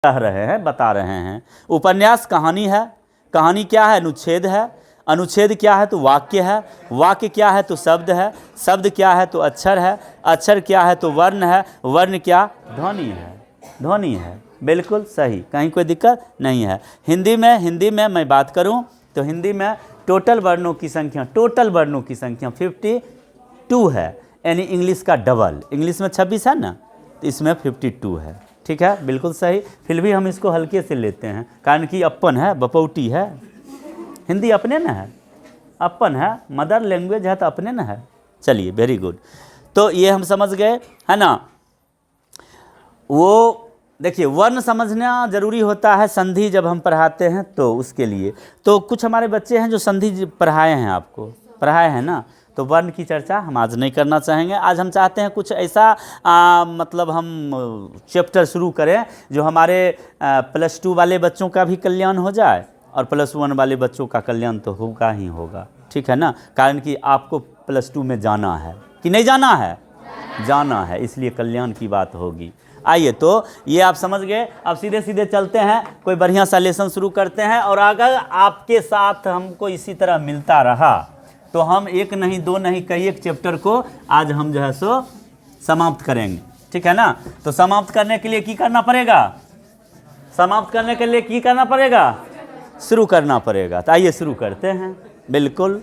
कह रहे हैं, बता रहे हैं। उपन्यास कहानी है, कहानी क्या है? अनुच्छेद है, अनुच्छेद क्या है? तो वाक्य है, वाक्य क्या है? तो शब्द है, शब्द क्या है? तो अक्षर है, अक्षर क्या है? तो वर्ण है, वर्ण क्या? ध्वनि है, ध्वनि है। बिल्कुल सही, कहीं कोई दिक्कत नहीं है। हिंदी में मैं बात करूं तो हिंदी में टोटल वर्णों की संख्या, टोटल वर्णों की संख्या 52 है, यानी इंग्लिश का डबल। इंग्लिश में 26 है ना, तो इसमें 52 है। ठीक है, बिल्कुल सही। फिर भी हम इसको हल्के से लेते हैं, कारण कि अपन है, बपौटी है। हिंदी अपने न है, अपन है, मदर लैंग्वेज है तो अपने न है। चलिए, वेरी गुड। तो ये हम समझ गए, है ना। वो देखिए, वर्ण समझना जरूरी होता है संधि जब हम पढ़ाते हैं तो उसके लिए। तो कुछ हमारे बच्चे हैं जो संधि पढ़ाए हैं, आपको पढ़ाए हैं ना, तो वर्ण की चर्चा हम आज नहीं करना चाहेंगे। आज हम चाहते हैं कुछ ऐसा मतलब हम चैप्टर शुरू करें जो हमारे +2 वाले बच्चों का भी कल्याण हो जाए और +1 वाले बच्चों का कल्याण तो होगा ही होगा। ठीक है ना, कारण कि आपको +2 में जाना है कि नहीं जाना है? जाना है, इसलिए कल्याण की बात होगी। आइए, तो ये आप समझ गए। अब सीधे सीधे चलते हैं, कोई बढ़िया सा लेसन शुरू करते हैं। और अगर आपके साथ हमको इसी तरह मिलता रहा तो हम एक नहीं, दो नहीं, कई एक चैप्टर को आज हम जो है सो समाप्त करेंगे। ठीक है ना। तो समाप्त करने के लिए की करना पड़ेगा? समाप्त करने के लिए की करना पड़ेगा? शुरू करना पड़ेगा। तो आइए शुरू करते हैं। बिल्कुल।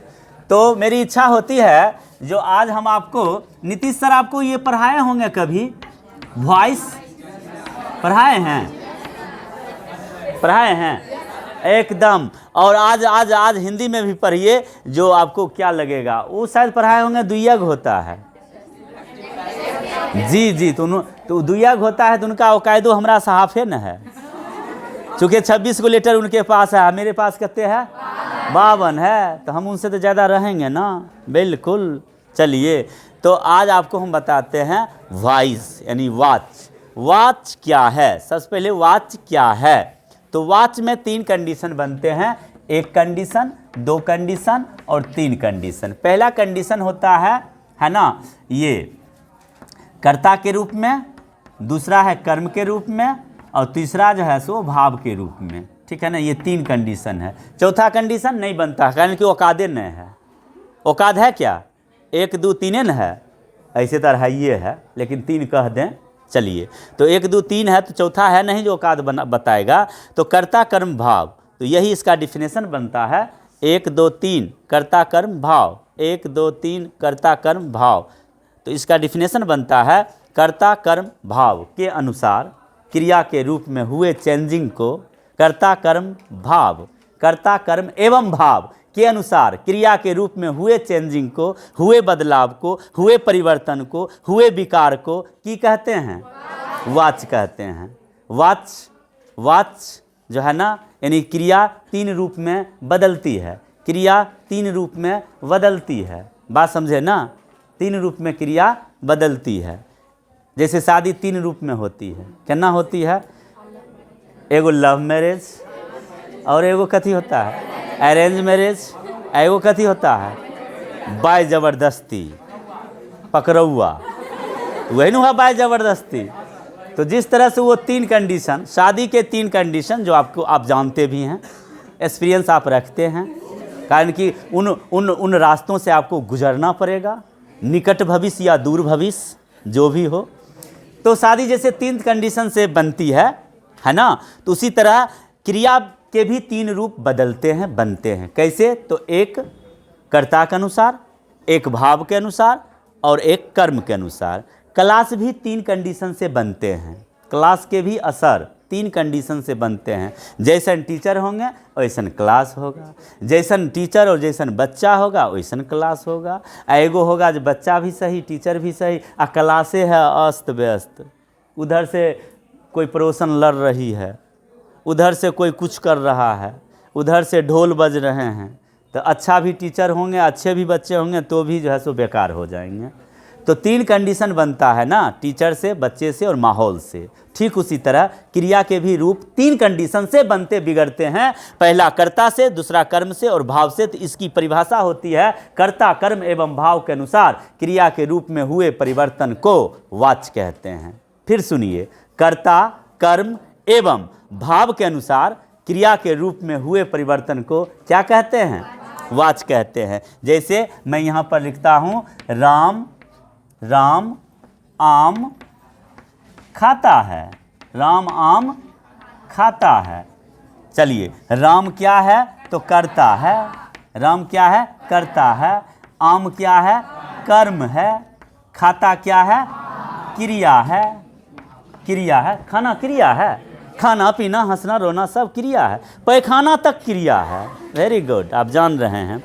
तो मेरी इच्छा होती है, जो आज हम आपको, नीतीश सर आपको ये पढ़ाए होंगे कभी, वॉइस पढ़ाए हैं? पढ़ाए हैं एकदम। और आज हिंदी में भी पढ़िए, जो आपको क्या लगेगा, वो शायद पढ़ाए होंगे। दुय्यग होता है, जी तो दुय्यग होता है, तो उनका औकायदो हमारा साफे न है। चूँकि 26 को लेटर उनके पास है, मेरे पास कितने है? 52 है, तो हम उनसे तो ज़्यादा रहेंगे ना। बिल्कुल। चलिए, तो आज आपको हम बताते हैं वॉइस यानी वॉच। वॉच क्या है? सबसे पहले वॉच क्या है? तो वॉच में 3 कंडीशन बनते हैं, 1 कंडीशन, 2 कंडीशन और 3 कंडीशन। पहला कंडीशन होता है ना, ये कर्ता के रूप में, दूसरा है कर्म के रूप में, और तीसरा जो है सो भाव के रूप में। ठीक है ना, ये 3 कंडीशन है। चौथा कंडीशन नहीं बनता, कारण कि औकादे नहीं है। औकाद है क्या? 1 2 3 न है, ऐसे तरह ये है, लेकिन 3 कह दें। चलिए, तो 1 2 3 है, तो चौथा है नहीं जो औकाद बताएगा। तो कर्ता कर्म भाव, तो यही इसका डिफिनेशन बनता है। 1 2 3 कर्ता कर्म भाव, 1 2 3 कर्ता कर्म भाव। तो इसका डिफिनेशन बनता है, कर्ता कर्म भाव के अनुसार क्रिया के रूप में हुए चेंजिंग को कर्ता कर्म भाव, कर्ता कर्म एवं भाव के अनुसार क्रिया के रूप में हुए चेंजिंग को, हुए बदलाव को, हुए परिवर्तन को, हुए विकार को की कहते हैं? वाच कहते हैं। वाच जो है ना, यानी क्रिया 3 रूप में बदलती है। क्रिया 3 रूप में बदलती है, बात समझे ना। 3 रूप में क्रिया बदलती है। जैसे शादी 3 रूप में होती है, केना होती है? एगो लव मैरिज, और एगो कथी होता है? Arrange marriage. एगो कथी होता है? बाय ज़बरदस्ती, पकड़ौआ। वही ना हुआ बाय ज़बरदस्ती। तो जिस तरह से वो 3 कंडीशन, शादी के 3 कंडीशन जो आपको आप जानते भी हैं, एक्सपीरियंस आप रखते हैं, कारण कि उन रास्तों से आपको गुजरना पड़ेगा, निकट भविष्य या दूर भविष्य जो भी हो। तो शादी जैसे 3 कंडीशन से बनती है ना, तो उसी तरह क्रिया के भी 3 रूप बदलते हैं, बनते हैं। कैसे? तो 1 कर्ता के अनुसार, 1 भाव के अनुसार और 1 कर्म के अनुसार। क्लास भी 3 कंडीशन से बनते हैं। क्लास के भी असर 3 कंडीशन से बनते हैं। जैसन टीचर होंगे वैसन क्लास होगा, जैसन टीचर और जैसन बच्चा होगा वैसन क्लास होगा। एगो होगा जो बच्चा भी सही, टीचर भी सही, आ क्लासे है अस्त व्यस्त। उधर से कोई पड़ोसन लड़ रही है, उधर से कोई कुछ कर रहा है, उधर से ढोल बज रहे हैं। तो अच्छा भी टीचर होंगे, अच्छे भी बच्चे होंगे, तो भी जो है सो बेकार हो जाएंगे। तो 3 कंडीशन बनता है ना, टीचर से, बच्चे से और माहौल से। ठीक उसी तरह क्रिया के भी रूप 3 कंडीशन से बनते बिगड़ते हैं। पहला कर्ता से, दूसरा कर्म से और भाव से। तो इसकी परिभाषा होती है, कर्ता कर्म एवं भाव के अनुसार क्रिया के रूप में हुए परिवर्तन को वाच कहते हैं। फिर सुनिए, कर्ता कर्म एवं भाव के अनुसार क्रिया के रूप में हुए परिवर्तन को क्या कहते हैं? वाच्य कहते हैं। जैसे मैं यहाँ पर लिखता हूँ राम राम आम खाता है, राम आम खाता है। चलिए, राम क्या है? तो करता है, राम क्या है? करता है। आम क्या है? कर्म है। खाता क्या है? क्रिया है, क्रिया है। खाना क्रिया है, खाना पीना हंसना रोना सब क्रिया है, पैखाना तक क्रिया है। वेरी गुड, आप जान रहे हैं।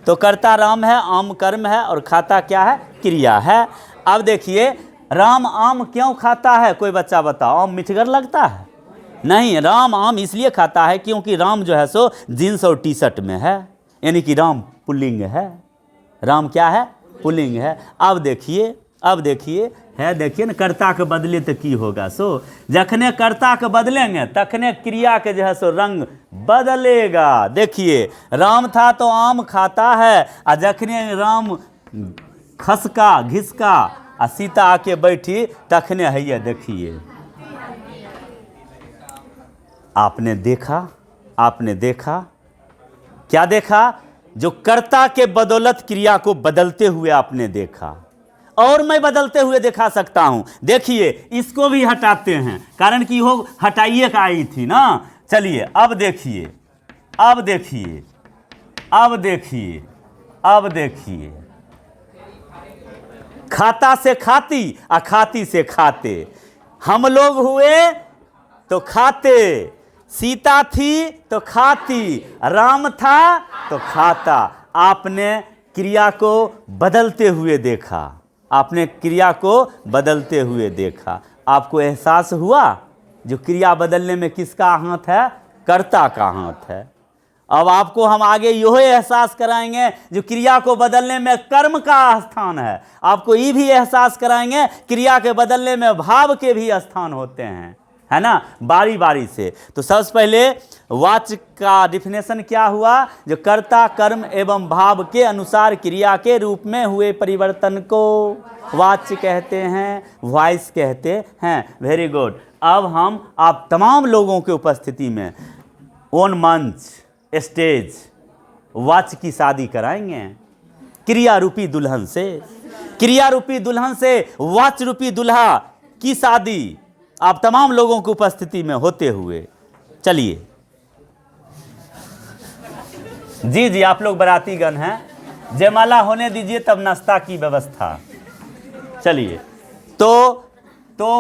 तो करता राम है, आम कर्म है और खाता क्या है? क्रिया है। अब देखिए, राम आम क्यों खाता है? कोई बच्चा बताओ। आम मीठगर लगता है? नहीं, राम आम इसलिए खाता है क्योंकि राम जो है सो जीन्स और टी शर्ट में है, यानी कि राम पुल्लिंग है। राम क्या है? पुल्लिंग है। अब देखिए, अब देखिए है, देखिए ना, कर्ता के बदले तो की होगा सो, जखने कर्ता के बदलेंगे तखने क्रिया के जो है सो रंग बदलेगा। देखिए, राम था तो आम खाता है, और जखने राम खसका घिसका आ सीता आके बैठी तखने है ये। देखिए, आपने देखा, आपने देखा, क्या देखा? जो कर्ता के बदौलत क्रिया को बदलते हुए आपने देखा, और मैं बदलते हुए दिखा सकता हूं। देखिए, इसको भी हटाते हैं, कारण कि वो हटाइए का आई थी ना। चलिए, अब देखिए, अब देखिए, अब देखिए, अब देखिए, खाता से खाती और खाती से खाते। हम लोग हुए तो खाते, सीता थी तो खाती, राम था तो खाता। आपने क्रिया को बदलते हुए देखा, आपने क्रिया को बदलते हुए देखा। आपको एहसास हुआ जो क्रिया बदलने में किसका हाथ है? कर्ता का हाथ है। अब आपको हम आगे यह एहसास कराएंगे जो क्रिया को बदलने में कर्म का स्थान है। आपको ये भी एहसास कराएंगे क्रिया के बदलने में भाव के भी स्थान होते हैं, है ना, बारी बारी से। तो सबसे पहले वाच्य का डिफिनेशन क्या हुआ? जो कर्ता कर्म एवं भाव के अनुसार क्रिया के रूप में हुए परिवर्तन को वाच्य कहते हैं, वॉइस कहते हैं। Very good. अब हम आप तमाम लोगों के उपस्थिति में ऑन मंच स्टेज वाच्य की शादी कराएंगे क्रिया रूपी दुल्हन से। क्रिया रूपी दुल्हन से वाच्य रूपी दुल्हा की शादी आप तमाम लोगों की उपस्थिति में होते हुए। चलिए जी जी, आप लोग बारातीगण हैं, जयमाला होने दीजिए तब नाश्ता की व्यवस्था। चलिए, तो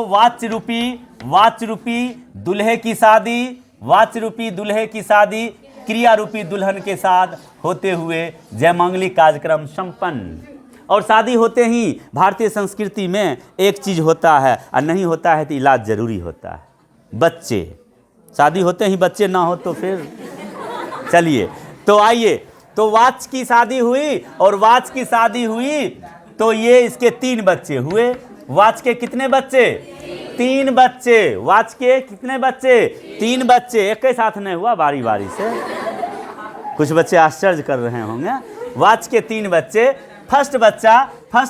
वाच्य रूपी दूल्हे की शादी, वाच्य रूपी दूल्हे की शादी क्रिया रूपी दुल्हन के साथ होते हुए जयमांगलिक कार्यक्रम संपन्न। और शादी होते ही भारतीय संस्कृति में एक चीज़ होता है, और नहीं होता है तो इलाज जरूरी होता है, बच्चे। शादी होते ही बच्चे ना हो तो फिर। चलिए, तो आइए, तो वाच्य की शादी हुई, और वाच्य की शादी हुई तो ये इसके 3 बच्चे हुए। वाच्य के कितने बच्चे? 3 बच्चे। वाच्य के कितने बच्चे? 3 बच्चे। एक ही साथ नहीं हुआ, बारी बारी से। कुछ बच्चे आश्चर्य कर रहे होंगे। वाच्य के 3 बच्चे। फर्स्ट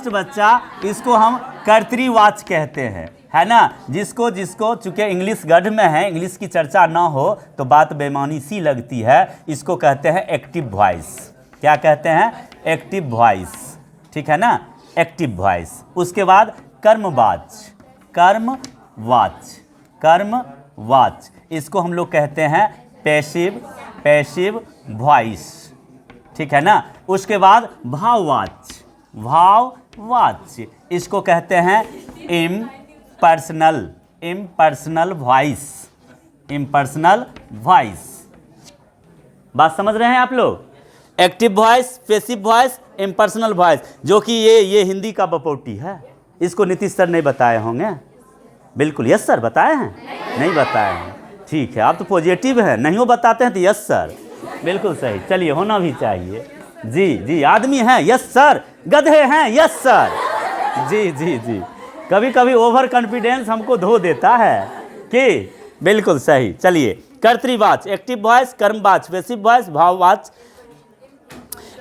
बच्चा इसको हम कर्तृवाच्य कहते हैं, है ना। जिसको चूंकि इंग्लिश गढ़ में है, इंग्लिश की चर्चा ना हो तो बात बेमानी सी लगती है। इसको कहते हैं एक्टिव वॉइस। क्या कहते हैं? एक्टिव वॉइस, ठीक है ना, एक्टिव वॉइस। उसके बाद कर्मवाच्य, इसको हम लोग कहते हैं पैसिव वॉइस, ठीक है ना। उसके बाद भाववाच्य, इसको कहते हैं इम्पर्सनल वॉइस। बात समझ रहे हैं आप लोग? Active voice, passive voice, impersonal voice, जो कि ये हिंदी का बपौटी है। इसको नीतीश सर नहीं बताए होंगे? बिल्कुल, यस सर बताए हैं? नहीं बताए हैं, ठीक है। आप तो पॉजिटिव हैं, नहीं वो बताते हैं तो यस सर, बिल्कुल सही। चलिए, होना भी चाहिए। जी जी, आदमी हैं, यस सर। गधे हैं, यस सर। जी जी जी, कभी कभी ओवर कॉन्फिडेंस हमको धो देता है कि बिल्कुल सही। चलिए, कर्तृवाच्य, एक्टिव वॉइस, कर्मवाच्य, पैसिव वॉइस, भाववाच्य,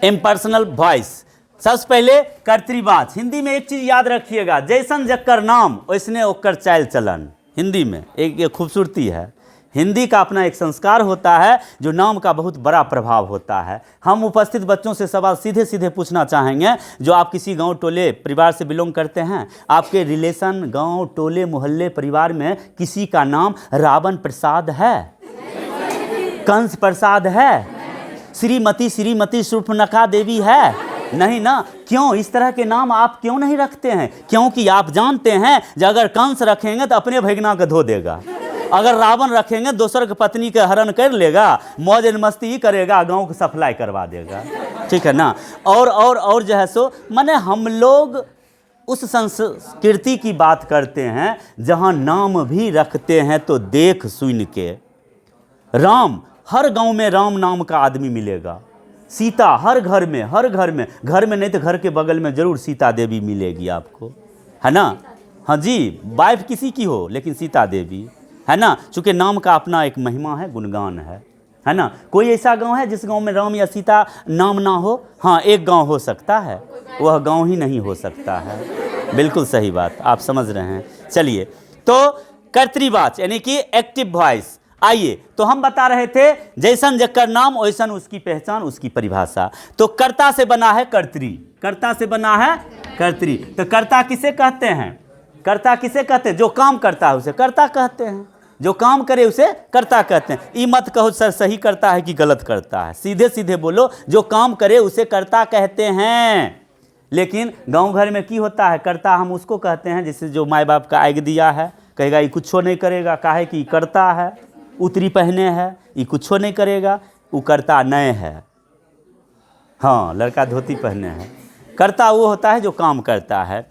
इम्पर्सनल वॉइस। सबसे पहले कर्तृवाच्य। हिंदी में एक चीज याद रखिएगा, जैसन जक्कर नाम वैसने ओकर चाल चलन। हिंदी में एक खूबसूरती है, हिंदी का अपना एक संस्कार होता है जो नाम का बहुत बड़ा प्रभाव होता है। हम उपस्थित बच्चों से सवाल सीधे सीधे पूछना चाहेंगे, जो आप किसी गांव टोले परिवार से बिलोंग करते हैं, आपके रिलेशन गांव टोले मोहल्ले परिवार में किसी का नाम रावण प्रसाद है, कंस प्रसाद है, श्रीमती शूर्पणखा देवी है? नहीं ना। क्यों इस तरह के नाम आप क्यों नहीं रखते हैं? क्योंकि आप जानते हैं कि अगर कंस रखेंगे तो अपने भगना को धो देगा, अगर रावण रखेंगे दूसर के पत्नी के हरण कर लेगा, मौज मस्ती ही करेगा, गांव को सप्लाई करवा देगा, ठीक है ना। और जो है सो माने हम लोग उस संस्कृति की बात करते हैं जहां नाम भी रखते हैं तो देख सुन के। राम, हर गांव में राम नाम का आदमी मिलेगा। सीता हर घर में नहीं तो घर के बगल में जरूर सीता देवी मिलेगी आपको, है ना। हाँ जी, वाइफ किसी की हो लेकिन सीता देवी, है ना। चूँकि नाम का अपना एक महिमा है, गुणगान है ना। कोई ऐसा गांव है जिस गांव में राम या सीता नाम ना हो? हाँ, एक गांव हो सकता है, वह गांव ही नहीं हो सकता है। बिल्कुल सही बात, आप समझ रहे हैं। चलिए, तो कर्तृवाच यानी कि एक्टिव वॉइस। आइए, तो हम बता रहे थे जैसन जकर नाम वैसन उसकी पहचान, उसकी परिभाषा। तो कर्ता से बना है कर्त्री, कर्ता से बना है कर्त्री। तो कर्ता किसे कहते हैं? कर्ता किसे कहते हैं? जो काम करता है उसे कर्ता कहते हैं, जो काम करे उसे कर्ता कहते हैं। ये मत कहो सर सही करता है कि गलत करता है, सीधे सीधे बोलो, जो काम करे उसे कर्ता कहते हैं। लेकिन गांव घर में की होता है, कर्ता हम उसको कहते हैं जिससे जो माँ बाप का आग दिया है, कहेगा ये कुछ नहीं करेगा, काहे कि करता है, उतरी पहने है, ये कुछ नहीं करेगा, वो करता नए है। हाँ, लड़का धोती पहने है। कर्ता वो होता है जो काम करता है।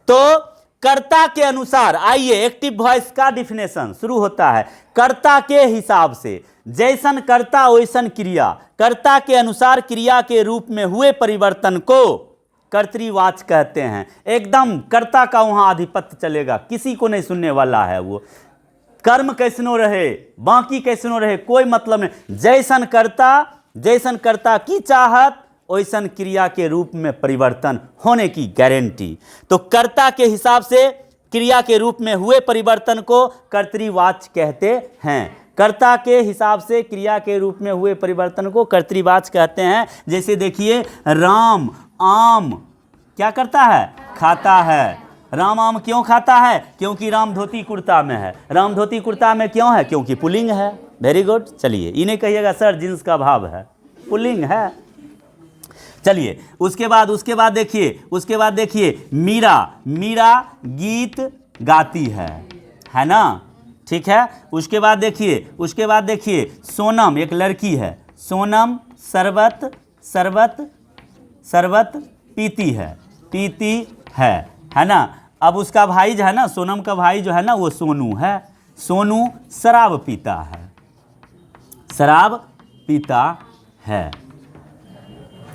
तो कर्ता के अनुसार, आइए एक्टिव वॉइस का डिफिनेशन शुरू होता है। कर्ता के हिसाब से, जैसन कर्ता वैसन क्रिया, कर्ता के अनुसार क्रिया के रूप में हुए परिवर्तन को कर्तृवाच कहते हैं। एकदम कर्ता का वहां आधिपत्य चलेगा, किसी को नहीं सुनने वाला है। वो कर्म कैसनो रहे, बाकी कैसनो रहे, कोई मतलब नहीं। जैसन कर्ता की चाहत वैसन क्रिया के रूप में परिवर्तन होने की गारंटी। तो कर्ता के हिसाब से क्रिया के रूप में हुए परिवर्तन को कर्तृवाच कहते हैं। कर्ता के हिसाब से क्रिया के रूप में हुए परिवर्तन को कर्तृवाच कहते हैं। जैसे देखिए, राम आम क्या करता है? खाता है। राम आम क्यों खाता है? क्योंकि राम धोती कुर्ता में है। राम धोती कुर्ता में क्यों है? क्योंकि पुल्लिंग है। Very good. चलिए, इन्हें कहिएगा सर जिन्स का भाव है, पुल्लिंग है। चलिए, उसके बाद देखिए मीरा गीत गाती है ना, ठीक है। उसके बाद देखिए सोनम एक लड़की है, सोनम शरबत पीती है ना। अब उसका भाई जो है ना, सोनम का भाई जो है ना, वो सोनू है। सोनू शराब पीता है।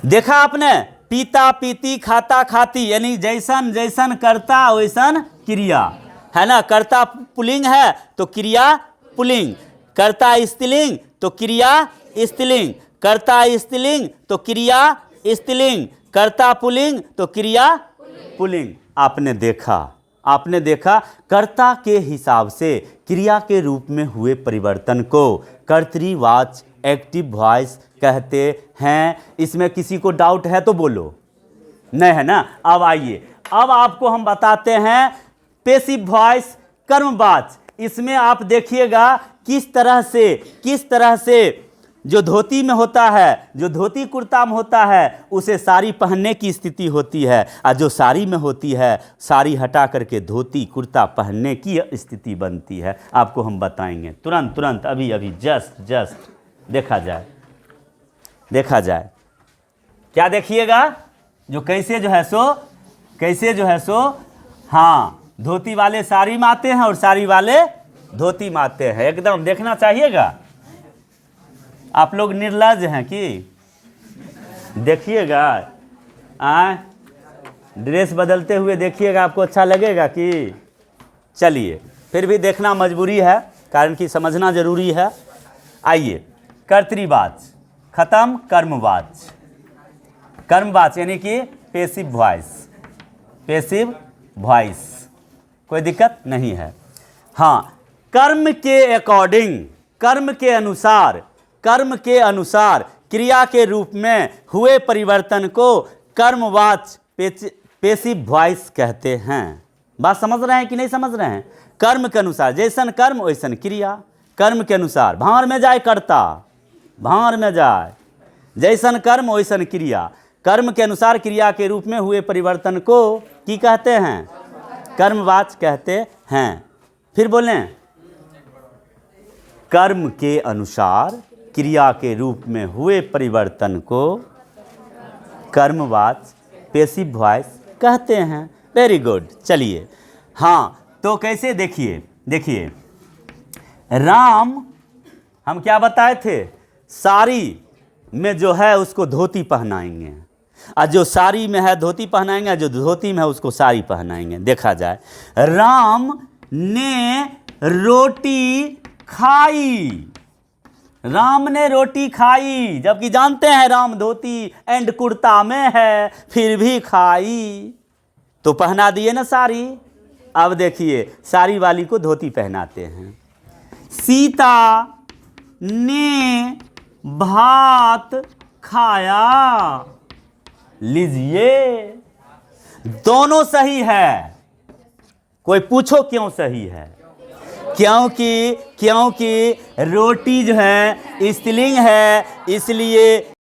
देखा आपने, पीता पीती खाता खाती, यानी जैसन कर्ता वैसन क्रिया, है ना। कर्ता पुल्लिंग है तो क्रिया पुल्लिंग, कर्ता स्त्रीलिंग तो क्रिया स्त्रीलिंग, कर्ता स्त्रीलिंग तो क्रिया स्त्रीलिंग, कर्ता पुल्लिंग तो क्रिया पुल्लिंग। आपने देखा कर्ता के हिसाब से क्रिया के रूप में हुए परिवर्तन को कर्तृवाच एक्टिव वॉइस कहते हैं। इसमें किसी को डाउट है तो बोलो, नहीं है ना। अब आइए, अब आपको हम बताते हैं पैसिव वॉइस कर्मवाच। इसमें आप देखिएगा किस तरह से जो धोती में होता है, जो धोती कुर्ता में होता है, उसे साड़ी पहनने की स्थिति होती है, और जो साड़ी में होती है साड़ी हटा करके धोती कुर्ता पहनने की स्थिति बनती है। आपको हम बताएंगे तुरंत अभी जस्ट देखा जाए। क्या देखिएगा, जो कैसे जो है सो हाँ, धोती वाले साड़ी में आते हैं और साड़ी वाले धोती में आते हैं। एकदम देखना चाहिएगा। आप लोग निर्लज हैं कि देखिएगा, ड्रेस बदलते हुए देखिएगा, आपको अच्छा लगेगा कि? चलिए, फिर भी देखना मजबूरी है, कारण कि समझना जरूरी है। आइए, कर्तृवाच खत्म, कर्मवाच यानी कि पैसिव वॉइस, कोई दिक्कत नहीं है। हाँ, कर्म के कर्म के अनुसार क्रिया के रूप में हुए परिवर्तन को कर्मवाच्य पेसिव वॉइस कहते हैं। बात समझ रहे हैं कि नहीं समझ रहे हैं? कर्म के अनुसार, जैसन कर्म वैसन क्रिया। कर्म के अनुसार, भांवर में जाए कर्ता, भांवर में जाए, जैसन कर्म वैसन क्रिया। कर्म के अनुसार क्रिया के रूप में हुए परिवर्तन को की कहते हैं? कर्मवाच्य कहते हैं। फिर बोलें, कर्म के अनुसार क्रिया के रूप में हुए परिवर्तन को कर्मवाच्य पेसिव वॉइस कहते हैं। Very good. चलिए, हाँ, तो कैसे देखिए राम, हम क्या बताए थे? साड़ी में जो है उसको धोती पहनाएंगे, और जो साड़ी में है धोती पहनाएंगे, जो धोती में है उसको साड़ी पहनाएंगे। देखा जाए, राम ने रोटी खाई, राम ने रोटी खाई, जबकि जानते हैं राम धोती एंड कुर्ता में है, फिर भी खाई, तो पहना दिए ना साड़ी। अब देखिए, साड़ी वाली को धोती पहनाते हैं। सीता ने भात खाया, लीजिए, दोनों सही है। कोई पूछो क्यों सही है? क्योंकि रोटी जो है स्त्रीलिंग है, इसलिए